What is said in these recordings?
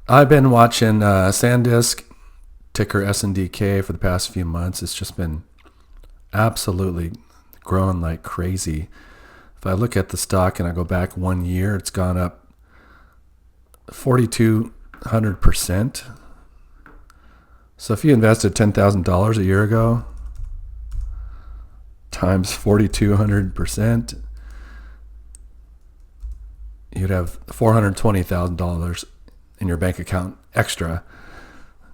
I've been watching SanDisk, ticker SNDK, for the past few months. It's just been absolutely growing like crazy. If I look at the stock and I go back 1 year, it's gone up 4,200%. So if you invested $10,000 a year ago times 4,200%, you'd have $420,000 in your bank account extra.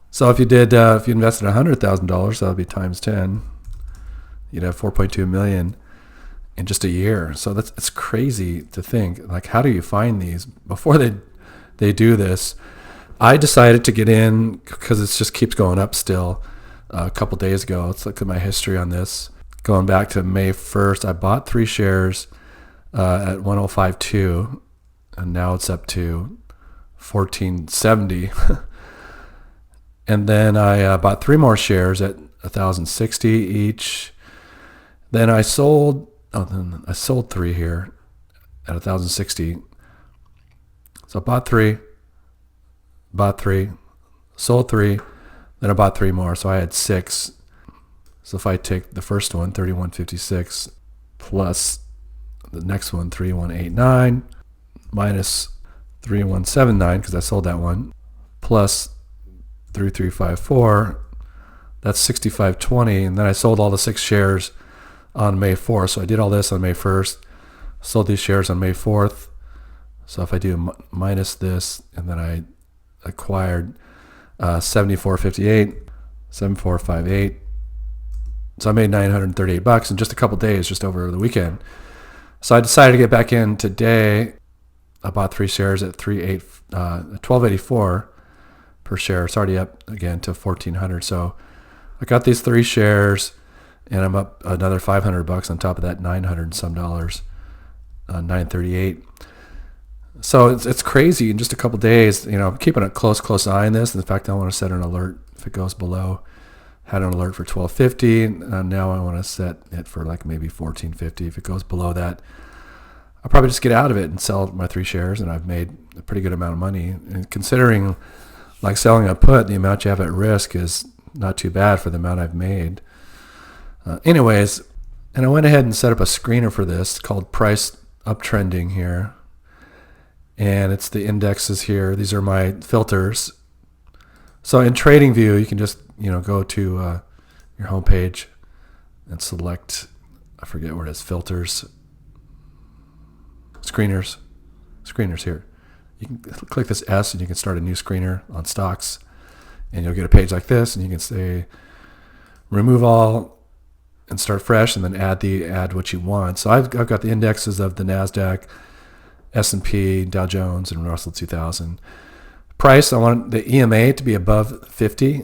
So if you invested $100,000, that would be times 10. You'd have 4.2 million in just a year. So it's crazy to think, like, how do you find these? Before they do this, I decided to get in because it just keeps going up still. A couple days ago, let's look at my history on this. Going back to May 1st, I bought 3 shares at 105.2, and now it's up to 1470. And then I bought 3 more shares at 1,060 each. Then I sold 3 here at 1,060. So I bought 3, sold 3, then I bought 3 more. So I had 6. So if I take the first one, 3156, plus the next one, 3189, minus 3179, because I sold that one, plus 3354, that's 6520. And then I sold all the 6 shares on May 4th. So I did all this on May 1st, sold these shares on May 4th. So if I do minus this, and then I acquired 7458, 7458. So I made $938 in just a couple days, just over the weekend. So I decided to get back in today. I bought 3 shares at $12.84 per share. It's already up again to $1,400. So I got these 3 shares, and I'm up another $500 on top of that, $900 and some dollars, $938. So it's crazy in just a couple days. I'm keeping a close eye on this. In fact, I want to set an alert if it goes below. Had an alert for 1250, and now I want to set it for like maybe 1450. If it goes below that, I'll probably just get out of it and sell my 3 shares, and I've made a pretty good amount of money. And considering like selling a put, the amount you have at risk is not too bad for the amount I've made. Anyways, and I went ahead and set up a screener for this called price uptrending here. And it's the indexes here. These are my filters. So in TradingView, you can just go to your homepage and select, I forget where it is, filters, screeners here. You can click this S and you can start a new screener on stocks, and you'll get a page like this, and you can say remove all and start fresh, and then add what you want. So I've got the indexes of the NASDAQ, S&P, Dow Jones, and Russell 2000. Price, I want the EMA to be above 50.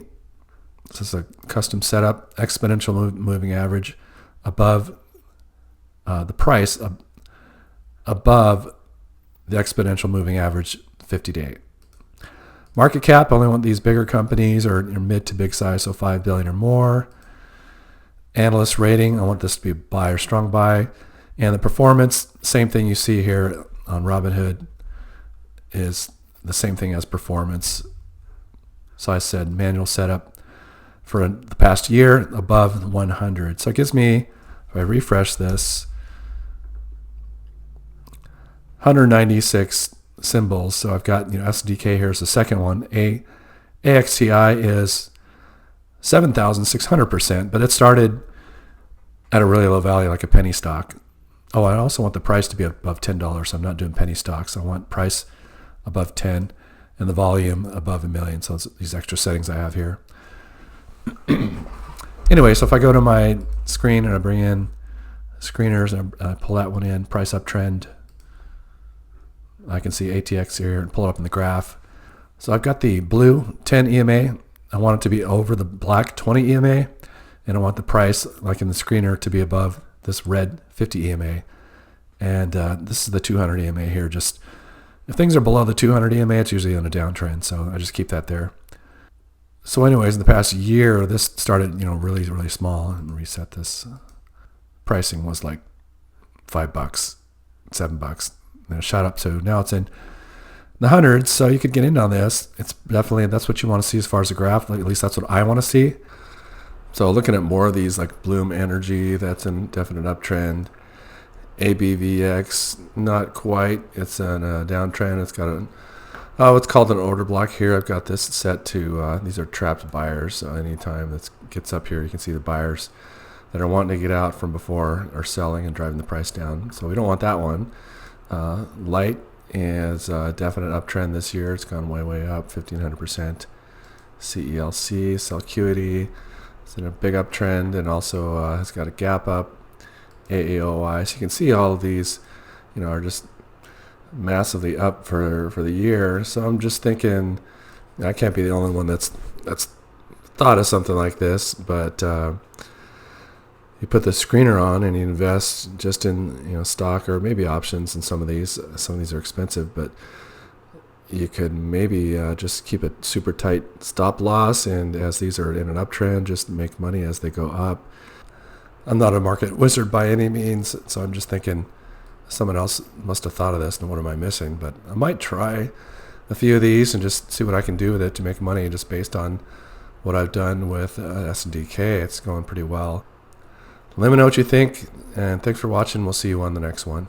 This is a custom setup. Exponential moving average above the price above the exponential moving average 50-day. Market cap, I only want these bigger companies or mid to big size, so 5 billion or more. Analyst rating, I want this to be buy or strong buy. And the performance, same thing you see here on Robinhood, is the same thing as performance. So I said manual setup for the past year above 100. So it gives me, if I refresh this, 196 symbols. So I've got SNDK here is the second one. AXTI is 7,600%, but it started at a really low value, like a penny stock. Oh, I also want the price to be above $10. So I'm not doing penny stocks. I want price above 10 and the volume above 1 million. So it's these extra settings I have here. Anyway, so if I go to my screen and I bring in screeners and I pull that one in, price uptrend, I can see ATX here and pull it up in the graph. So I've got the blue 10 EMA. I want it to be over the black 20 EMA, and I want the price, like in the screener, to be above this red 50 EMA. And this is the 200 EMA here. Just if things are below the 200 EMA, it's usually on a downtrend. So I just keep that there. So anyways, in the past year, this started, really, really small, and reset this. Pricing was like $5, $7. And it shot up to, now it's in the hundreds, so you could get in on this. It's definitely, that's what you want to see as far as the graph. At least that's what I want to see. So looking at more of these, like Bloom Energy, that's a definite uptrend. ABVX, not quite. It's in a downtrend. It's got what's called an order block here. I've got this set to, these are trapped buyers. So anytime that gets up here, you can see the buyers that are wanting to get out from before are selling and driving the price down. So we don't want that one. Light is a definite uptrend this year. It's gone way up, 1,500%. CELC, Celcuity, it's in a big uptrend, and also has got a gap up. AAOI. So you can see all of these, are just massively up for the year. So I'm just thinking, I can't be the only one that's thought of something like this, but you put the screener on and you invest just in stock or maybe options in some of these. Some of these are expensive, but you could maybe just keep a super tight stop loss, and as these are in an uptrend, just make money as they go up. I'm not a market wizard by any means, so I'm just thinking someone else must have thought of this, and what am I missing? But I might try a few of these and just see what I can do with it to make money just based on what I've done with SNDK. It's going pretty well. Let me know what you think, and thanks for watching. We'll see you on the next one.